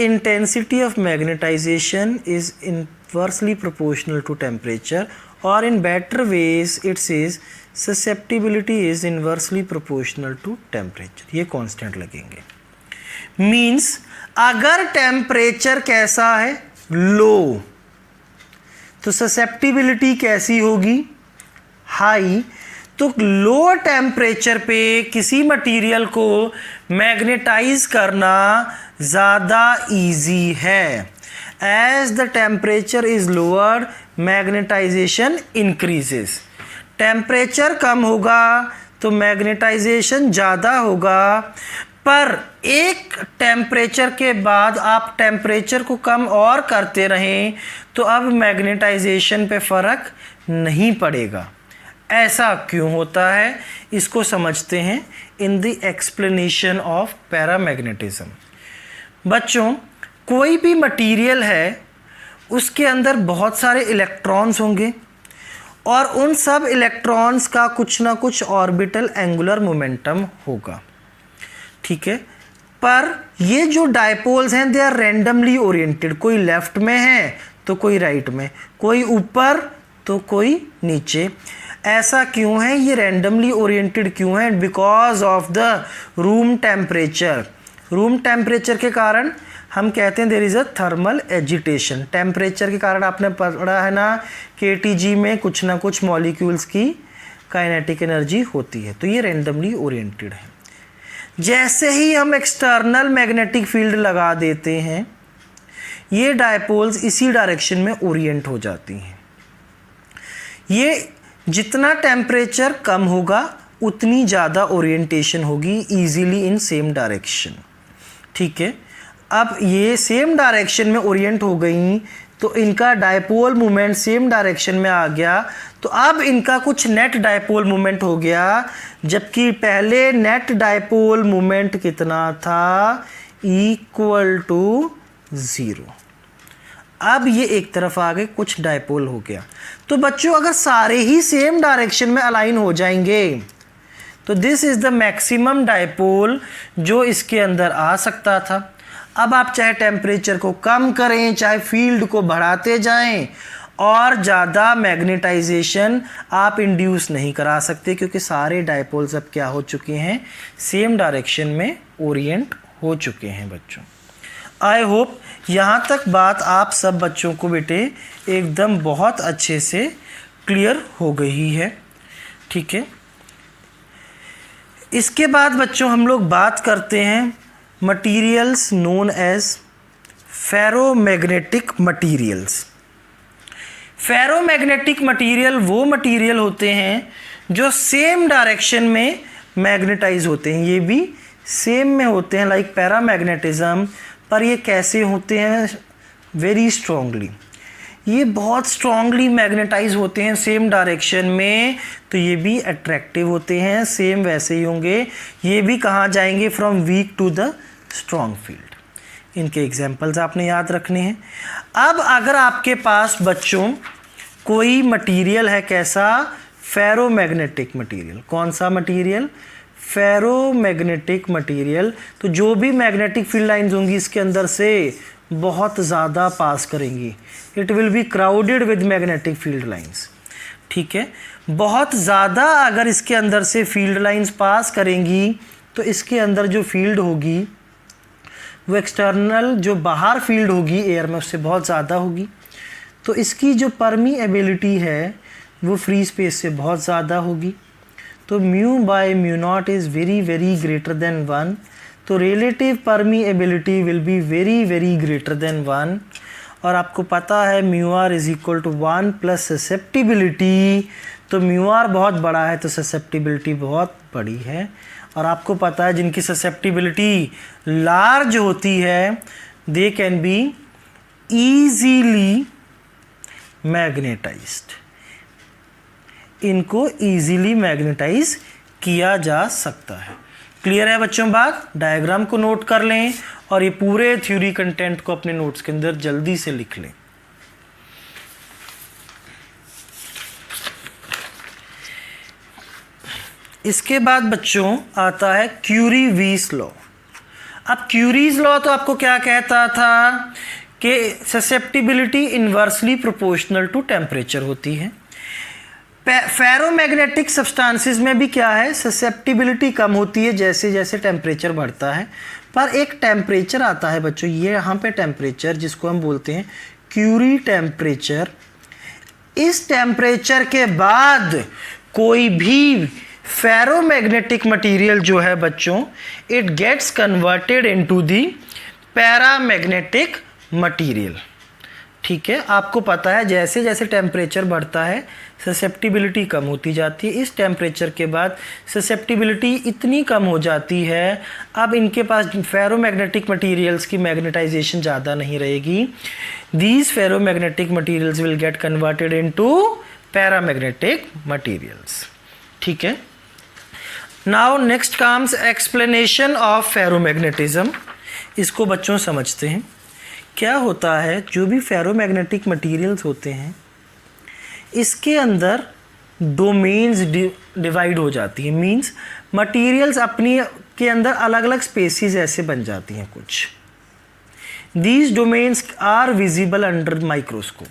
intensity of magnetisation is inversely proportional to temperature, और in better ways it says susceptibility is inversely proportional to temperature. ये कांस्टेंट लगेंगे। मीन्स अगर टेम्परेचर कैसा है, लो, तो ससेप्टिबिलिटी कैसी होगी, हाई। तो लो टेम्परेचर पे किसी मटेरियल को मैग्नेटाइज करना ज़्यादा इजी है। As the temperature is lowered magnetisation increases. Temperature कम होगा तो मैग्नेटाइजेशन ज़्यादा होगा, पर एक टेम्परेचर के बाद आप टेम्परेचर को कम और करते रहें तो अब मैग्नेटाइजेशन पे फ़र्क नहीं पड़ेगा। ऐसा क्यों होता है, इसको समझते हैं in the explanation of paramagnetism. बच्चों, कोई भी मटेरियल है उसके अंदर बहुत सारे इलेक्ट्रॉन्स होंगे और उन सब इलेक्ट्रॉन्स का कुछ ना कुछ ऑर्बिटल एंगुलर मोमेंटम होगा, ठीक है। पर ये जो डायपोल्स हैं दे आर रैंडमली ओरिएंटेड, कोई लेफ्ट में है तो कोई राइट में, कोई ऊपर तो कोई नीचे। ऐसा क्यों है, ये रैंडमली ओरिएंटेड क्यों है? Because of the room temperature. Room temperature के कारण हम कहते हैं there is a thermal agitation. Temperature के कारण आपने पढ़ा है ना KTG में कुछ ना कुछ मॉलिक्यूल्स की काइनेटिक एनर्जी होती है, तो ये रैंडमली ओरिएंटेड है। जैसे ही हम एक्सटर्नल मैग्नेटिक फील्ड लगा देते हैं ये डायपोल्स इसी डायरेक्शन में ओरिएंट हो जाती हैं। ये जितना टेम्परेचर कम होगा उतनी ज़्यादा ओरिएंटेशन होगी इजीली इन सेम डायरेक्शन, ठीक है। अब ये सेम डायरेक्शन में ओरिएंट हो गई तो इनका डायपोल मोमेंट सेम डायरेक्शन में आ गया, तो अब इनका कुछ नेट डायपोल मोमेंट हो गया, जबकि पहले नेट डायपोल मोमेंट कितना था, इक्वल टू 0। अब ये एक तरफ आ गए, कुछ डायपोल हो गया। तो बच्चों अगर सारे ही सेम डायरेक्शन में अलाइन हो जाएंगे तो this is the maximum dipole जो इसके अंदर आ सकता था। अब आप चाहे टेम्परेचर को कम करें, चाहे फील्ड को बढ़ाते जाएं, और ज़्यादा मैग्नेटाइजेशन आप इंड्यूस नहीं करा सकते क्योंकि सारे डायपोल्स अब क्या हो चुके हैं, सेम डायरेक्शन में ओरिएंट हो चुके हैं। बच्चों आई होप यहाँ तक बात आप सब बच्चों को बेटे एकदम बहुत अच्छे से क्लियर हो गई है, ठीक है। इसके बाद बच्चों हम लोग बात करते हैं materials known as ferromagnetic materials. Ferromagnetic material वो मटीरियल होते हैं जो सेम डायरेक्शन में मैग्नेटाइज होते हैं, ये भी सेम में होते हैं लाइक पैरामैग्नेटिज्म। पर ये कैसे होते हैं, वेरी स्ट्रांगली, ये बहुत स्ट्रांगली मैग्नेटाइज होते हैं सेम डायरेक्शन में, तो ये भी अट्रैक्टिव होते हैं, सेम वैसे ही होंगे। ये भी कहाँ जाएंगे, from weak to the strong field. इनके एग्जांपल्स आपने याद रखने हैं। अब अगर आपके पास बच्चों कोई मटेरियल है, कैसा, फेरोमैग्नेटिक मटेरियल। कौन सा मटेरियल, फेरोमैग्नेटिक मटेरियल। तो जो भी मैग्नेटिक फील्ड लाइंस होंगी इसके अंदर से बहुत ज़्यादा पास करेंगी, it will be crowded with magnetic field lines, ठीक है। बहुत ज़्यादा अगर इसके अंदर से फील्ड लाइंस पास करेंगी तो इसके अंदर जो फील्ड होगी वो एक्सटर्नल जो बाहर फील्ड होगी एयर में उससे बहुत ज़्यादा होगी, तो इसकी जो परमीएबिलिटी है वो फ्री स्पेस से बहुत ज़्यादा होगी। तो mu by mu naught is very very greater than 1, तो relative permeability will be very very greater than 1। और आपको पता है mu R is equal to 1 plus susceptibility, तो म्यू आर बहुत बड़ा है तो ससेप्टिबिलिटी बहुत बड़ी है। और आपको पता है जिनकी ससेप्टिबिलिटी लार्ज होती है they can be easily magnetised, इनको ईजीली मैग्नेटाइज किया जा सकता है। क्लियर है बच्चों बात? डायग्राम को नोट कर लें और ये पूरे थ्योरी कंटेंट को अपने नोट्स के अंदर जल्दी से लिख लें। इसके बाद बच्चों आता है क्यूरी-वीस लॉ। अब क्यूरीज लॉ तो आपको क्या कहता था कि susceptibility inversely proportional to temperature होती है। फेरोमैग्नेटिक सब्सटेंसेस में भी क्या है, ससेप्टिबिलिटी कम होती है जैसे जैसे टेम्परेचर बढ़ता है। पर एक टेम्परेचर आता है बच्चों, ये यहाँ पे टेम्परेचर जिसको हम बोलते हैं क्यूरी टेम्परेचर। इस टेम्परेचर के बाद कोई भी फेरोमैग्नेटिक मटेरियल जो है बच्चों, it gets converted into the paramagnetic material, ठीक है, आपको पता है जैसे जैसे टेम्परेचर बढ़ता है ससेप्टिबिलिटी कम होती जाती है। इस टेम्परेचर के बाद ससेप्टिबिलिटी इतनी कम हो जाती है, अब इनके पास फेरोमैग्नेटिक मटेरियल्स की मैग्नेटाइजेशन ज़्यादा नहीं रहेगी। These ferromagnetic materials will get converted into paramagnetic materials. ठीक है, now next comes explanation of ferromagnetism. इसको बच्चों समझते हैं क्या होता है। जो भी फेरोमैग्नेटिक मटेरियल्स होते हैं इसके अंदर डोमेन्स डिवाइड हो जाती हैं। मींस मटेरियल्स अपनी के अंदर अलग अलग स्पेसीज ऐसे बन जाती हैं कुछ। These domains are visible under microscope.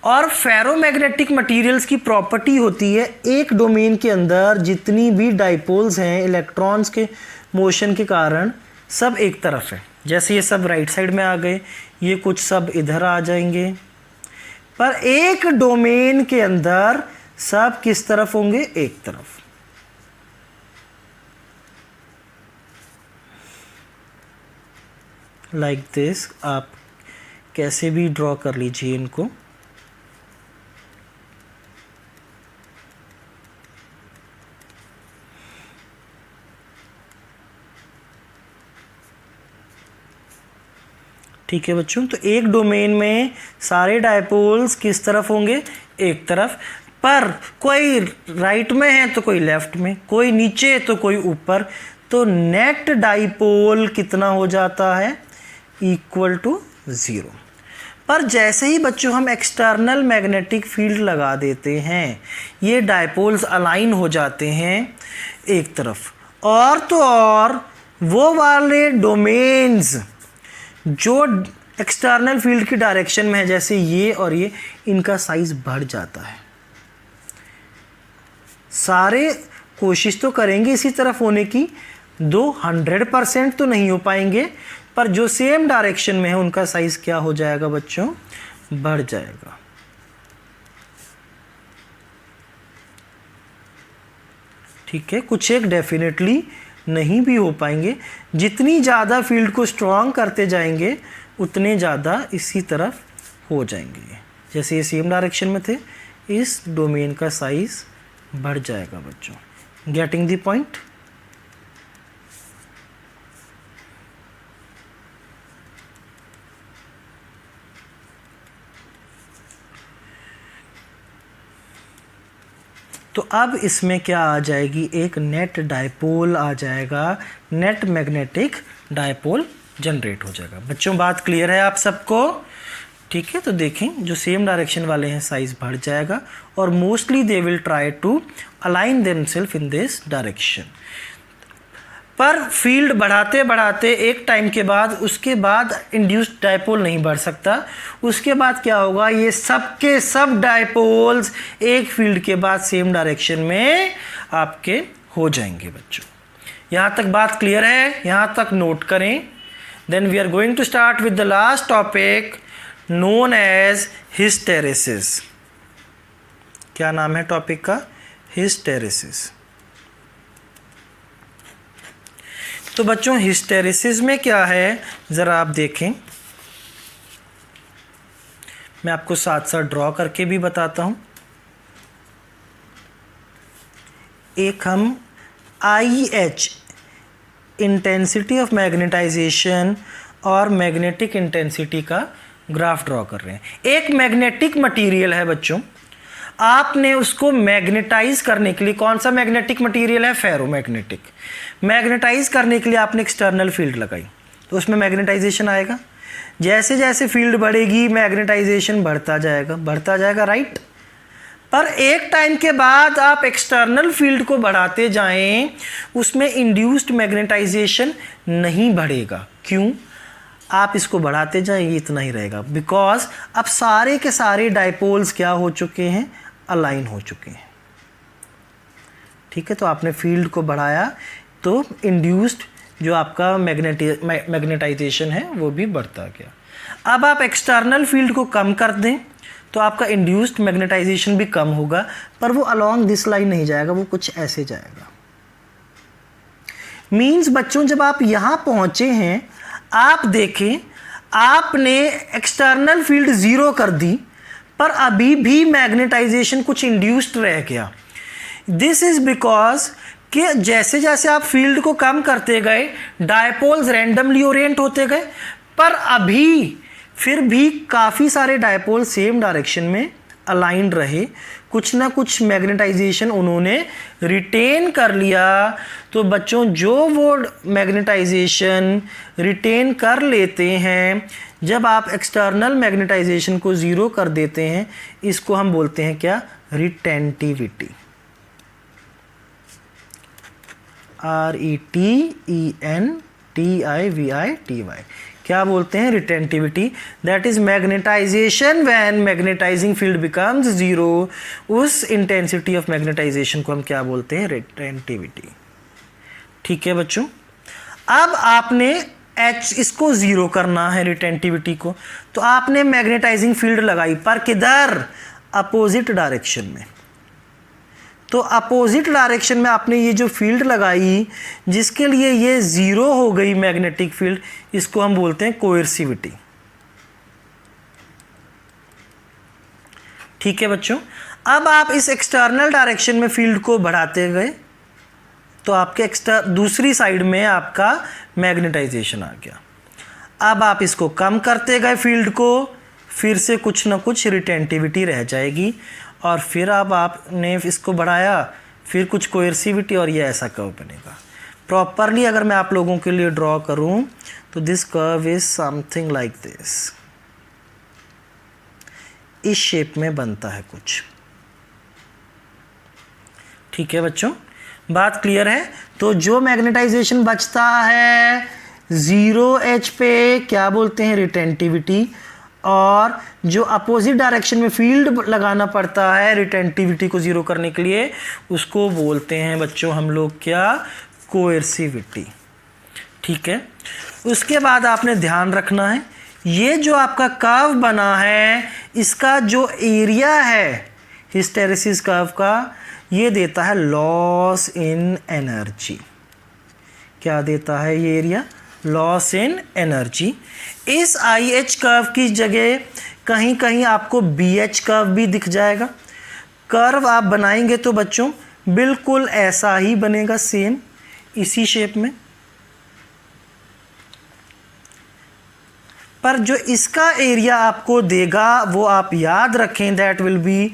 और फेरोमैग्नेटिक मटेरियल्स की प्रॉपर्टी होती है एक डोमेन के अंदर जितनी भी डाइपोल्स हैं इलेक्ट्रॉन्स के मोशन के कारण सब एक तरफ है। जैसे ये सब राइट साइड में आ गए, ये कुछ सब इधर आ जाएंगे, पर एक डोमेन के अंदर सब किस तरफ होंगे? एक तरफ। लाइक दिस, आप कैसे भी ड्रॉ कर लीजिए इनको। ठीक है बच्चों, तो एक डोमेन में सारे डायपोल्स किस तरफ होंगे? एक तरफ। पर कोई राइट में है तो कोई लेफ्ट में, कोई नीचे तो कोई ऊपर, तो नेट डाइपोल कितना हो जाता है? Equal to 0। पर जैसे ही बच्चों हम एक्सटर्नल मैग्नेटिक फील्ड लगा देते हैं ये डायपोल्स अलाइन हो जाते हैं एक तरफ। और तो और वो वाले डोमेन्स जो एक्सटर्नल फील्ड की डायरेक्शन में है, जैसे ये और ये, इनका साइज बढ़ जाता है। सारे कोशिश तो करेंगे इसी तरफ होने की, 100% तो नहीं हो पाएंगे, पर जो सेम डायरेक्शन में है उनका साइज क्या हो जाएगा बच्चों? बढ़ जाएगा। ठीक है, कुछ एक डेफिनेटली नहीं भी हो पाएंगे। जितनी ज़्यादा फील्ड को स्ट्रॉन्ग करते जाएंगे उतने ज़्यादा इसी तरफ हो जाएंगे। जैसे ये सेम डायरेक्शन में थे, इस डोमेन का साइज बढ़ जाएगा बच्चों। Getting the point? तो अब इसमें क्या आ जाएगी? एक नेट डायपोल आ जाएगा, नेट मैग्नेटिक डायपोल जनरेट हो जाएगा। बच्चों बात क्लियर है आप सबको? ठीक है, तो देखें जो सेम डायरेक्शन वाले हैं साइज बढ़ जाएगा और mostly they will try to align themselves in this direction. पर फील्ड बढ़ाते बढ़ाते एक टाइम के बाद उसके बाद इंड्यूस्ड डायपोल नहीं बढ़ सकता। उसके बाद क्या होगा? ये सब के सब डायपोल्स एक फील्ड के बाद सेम डायरेक्शन में आपके हो जाएंगे बच्चों। यहाँ तक बात क्लियर है? यहाँ तक नोट करें। Then we are going to start with the last topic known as hysteresis. क्या नाम है टॉपिक का? हिस्टेरेसिस। तो बच्चों हिस्टेरेसिस में क्या है ज़रा आप देखें। मैं आपको साथ साथ ड्रॉ करके भी बताता हूँ। एक हम IH इंटेंसिटी ऑफ मैग्नेटाइजेशन और मैग्नेटिक इंटेंसिटी का ग्राफ ड्रॉ कर रहे हैं। एक मैग्नेटिक मटेरियल है बच्चों, आपने उसको मैग्नेटाइज करने के लिए, कौन सा मैग्नेटिक मटेरियल है? फेरोमैग्नेटिक। मैग्नेटाइज करने के लिए आपने एक्सटर्नल फील्ड लगाई तो उसमें मैग्नेटाइजेशन आएगा। जैसे जैसे फील्ड बढ़ेगी मैग्नेटाइजेशन बढ़ता जाएगा, राइट। पर एक टाइम के बाद आप एक्सटर्नल फील्ड को बढ़ाते जाएं, उसमें इंड्यूस्ड मैग्नेटाइजेशन नहीं बढ़ेगा। क्यों? आप इसको बढ़ाते जाएं ये इतना ही रहेगा, बिकॉज अब सारे के सारे डायपोल्स क्या हो चुके हैं? अलाइन हो चुके हैं। ठीक है, तो आपने फील्ड को बढ़ाया तो इंड्यूस्ड जो आपका मैग्नेटाइजेशन है वो भी बढ़ता गया। अब आप एक्सटर्नल फील्ड को कम कर दें तो आपका इंड्यूस्ड मैग्नेटाइजेशन भी कम होगा, पर वो अलोंग दिस लाइन नहीं जाएगा, वो कुछ ऐसे जाएगा। मीन्स बच्चों जब आप यहाँ पहुँचे हैं, आप देखें आपने एक्सटर्नल फील्ड ज़ीरो कर दी पर अभी भी मैग्नेटाइजेशन कुछ इंड्यूस्ड रह गया। दिस इज बिकॉज कि जैसे जैसे आप फील्ड को कम करते गए डायपोल्स रैंडमली ओरिएंट होते गए, पर अभी फिर भी काफ़ी सारे डायपोल सेम डायरेक्शन में अलाइंड रहे, कुछ ना कुछ मैग्नेटाइजेशन उन्होंने रिटेन कर लिया। तो बच्चों जो वो मैग्नेटाइजेशन रिटेन कर लेते हैं, जब आप एक्सटर्नल मैग्नेटाइजेशन को ज़ीरो कर देते हैं, इसको हम बोलते हैं क्या? रिटेंटिविटी। RETENTIVITY क्या बोलते हैं? Retentivity. That is magnetisation when magnetising field becomes zero. उस इंटेंसिटी ऑफ मैग्नेटाइजेशन को हम क्या बोलते हैं? रिटेंटिविटी। ठीक है बच्चों, अब आपने इसको जीरो करना है रिटेंटिविटी को, तो आपने मैग्नेटाइजिंग फील्ड लगाई, पर किधर? अपोजिट डायरेक्शन में। तो अपोजिट डायरेक्शन में आपने ये जो फील्ड लगाई जिसके लिए ये ज़ीरो हो गई मैग्नेटिक फील्ड, इसको हम बोलते हैं कोएर्सिविटी। ठीक है बच्चों, अब आप इस एक्सटर्नल डायरेक्शन में फील्ड को बढ़ाते गए तो आपके दूसरी साइड में आपका मैग्नेटाइजेशन आ गया। अब आप इसको कम करते गए फील्ड को, फिर से कुछ ना कुछ रिटेंटिविटी रह जाएगी, और फिर अब आपने इसको बढ़ाया, फिर कुछ कोएर्सिविटी, और ये ऐसा कर्व बनेगा। प्रॉपरली अगर मैं आप लोगों के लिए ड्रॉ करूं तो this curve is something like this. इस शेप में बनता है कुछ। ठीक है बच्चों, बात क्लियर है? तो जो मैग्नेटाइजेशन बचता है 0H पे क्या बोलते हैं? रिटेंटिविटी। और जो अपोजिट डायरेक्शन में फील्ड लगाना पड़ता है रिटेंटिविटी को ज़ीरो करने के लिए, उसको बोलते हैं बच्चों हम लोग क्या? कोएर्सिविटी। ठीक है, उसके बाद आपने ध्यान रखना है, ये जो आपका कर्व बना है इसका जो एरिया है हिस्टेरेसिस कर्व का, ये देता है लॉस इन एनर्जी। क्या देता है ये एरिया? Loss in energy. इस IH कर्व की जगह कहीं कहीं आपको BH कर्व भी दिख जाएगा। कर्व आप बनाएंगे तो बच्चों बिल्कुल ऐसा ही बनेगा, सेम इसी शेप में। पर जो इसका एरिया आपको देगा वो आप याद रखें, that will be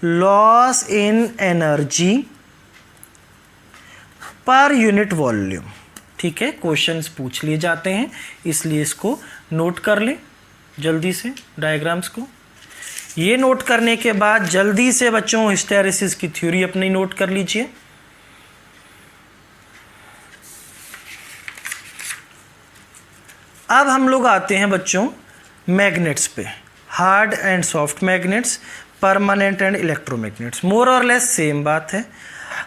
loss in energy पर यूनिट वॉल्यूम। ठीक है, क्वेश्चंस पूछ लिए जाते हैं, इसलिए इसको नोट कर लें जल्दी से डायग्राम्स को। ये नोट करने के बाद जल्दी से बच्चों हिस्टेरेसिस की थ्योरी अपनी नोट कर लीजिए। अब हम लोग आते हैं बच्चों मैग्नेट्स पे, hard and soft magnets, permanent and electromagnets. More or less same बात है।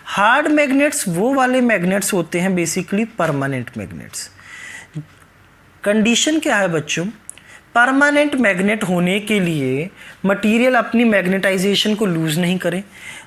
हार्ड मैग्नेट्स वो वाले मैग्नेट्स होते हैं बेसिकली परमानेंट मैग्नेट्स। कंडीशन क्या है बच्चों? परमानेंट मैग्नेट होने के लिए मटेरियल अपनी मैग्नेटाइजेशन को लूज़ नहीं करे।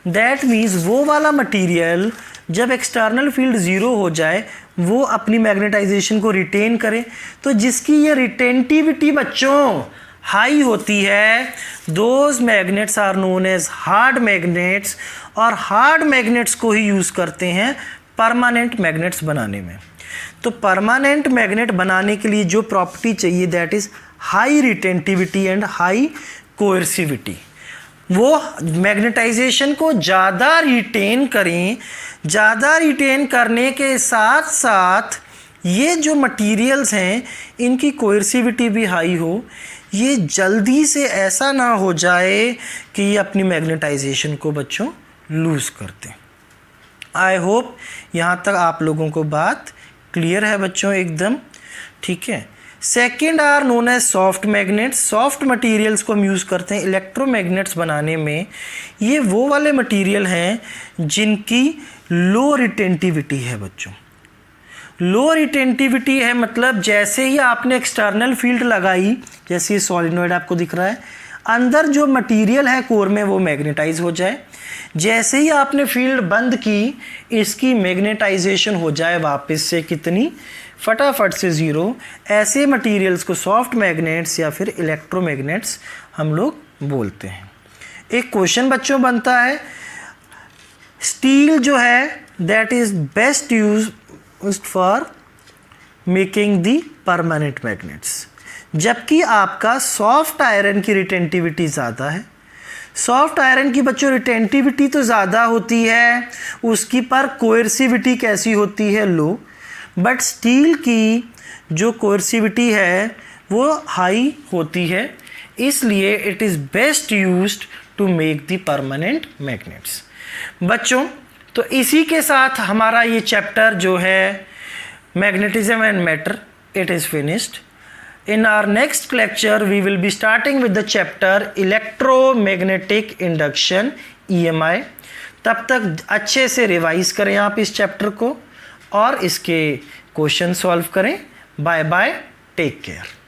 दैट मीन्स वो वाला मटेरियल जब एक्सटर्नल फील्ड ज़ीरो हो जाए वो अपनी मैग्नेटाइजेशन को रिटेन करे। तो जिसकी ये रिटेंटिविटी बच्चों हाई होती है, those magnets are known as hard magnets, और हार्ड मैग्नेट्स को ही यूज़ करते हैं परमानेंट मैग्नेट्स बनाने में। तो परमानेंट मैग्नेट बनाने के लिए जो प्रॉपर्टी चाहिए that is high retentivity and high coercivity. वो मैग्नेटाइजेशन को ज़्यादा रिटेन करें, ज़्यादा रिटेन करने के साथ साथ ये जो मटीरियल्स हैं इनकी कोएर्सिविटी भी हाई हो। ये जल्दी से ऐसा ना हो जाए कि ये अपनी मैग्नेटाइजेशन को बच्चों लूज़ करते। आई होप यहाँ तक आप लोगों को बात क्लियर है बच्चों एकदम। ठीक है, second are known as soft magnets. Soft materials को हम यूज़ करते हैं इलेक्ट्रोमैग्नेट्स बनाने में। ये वो वाले मटेरियल हैं जिनकी लो रिटेंटिविटी है बच्चों। लो रिटेंटिविटी है मतलब जैसे ही आपने एक्सटर्नल फील्ड लगाई, जैसे ये सॉलिनॉइड आपको दिख रहा है, अंदर जो मटेरियल है कोर में वो मैग्नेटाइज हो जाए। जैसे ही आपने फील्ड बंद की, इसकी मैग्नेटाइजेशन हो जाए वापस से कितनी? फटाफट से ज़ीरो। ऐसे मटेरियल्स को सॉफ्ट मैग्नेट्स या फिर इलेक्ट्रोमैग्नेट्स हम लोग बोलते हैं। एक क्वेश्चन बच्चों बनता है, स्टील जो है that is best used for making the permanent magnets, जबकि आपका सॉफ्ट आयरन की रिटेंटिविटी ज़्यादा है। सॉफ्ट आयरन की बच्चों रिटेंटिविटी तो ज़्यादा होती है, उसकी पर कोएर्सिविटी कैसी होती है, लो। बट स्टील की जो कोएर्सिविटी है वो हाई होती है, इसलिए it is best used to make the permanent magnets. बच्चों तो इसी के साथ हमारा ये चैप्टर जो है magnetism and matter, it is finished. In our next lecture we will be starting with the chapter electromagnetic induction EMI. तब तक अच्छे से रिवाइज करें आप इस चैप्टर को और इसके क्वेश्चन सॉल्व करें। Bye bye, take care.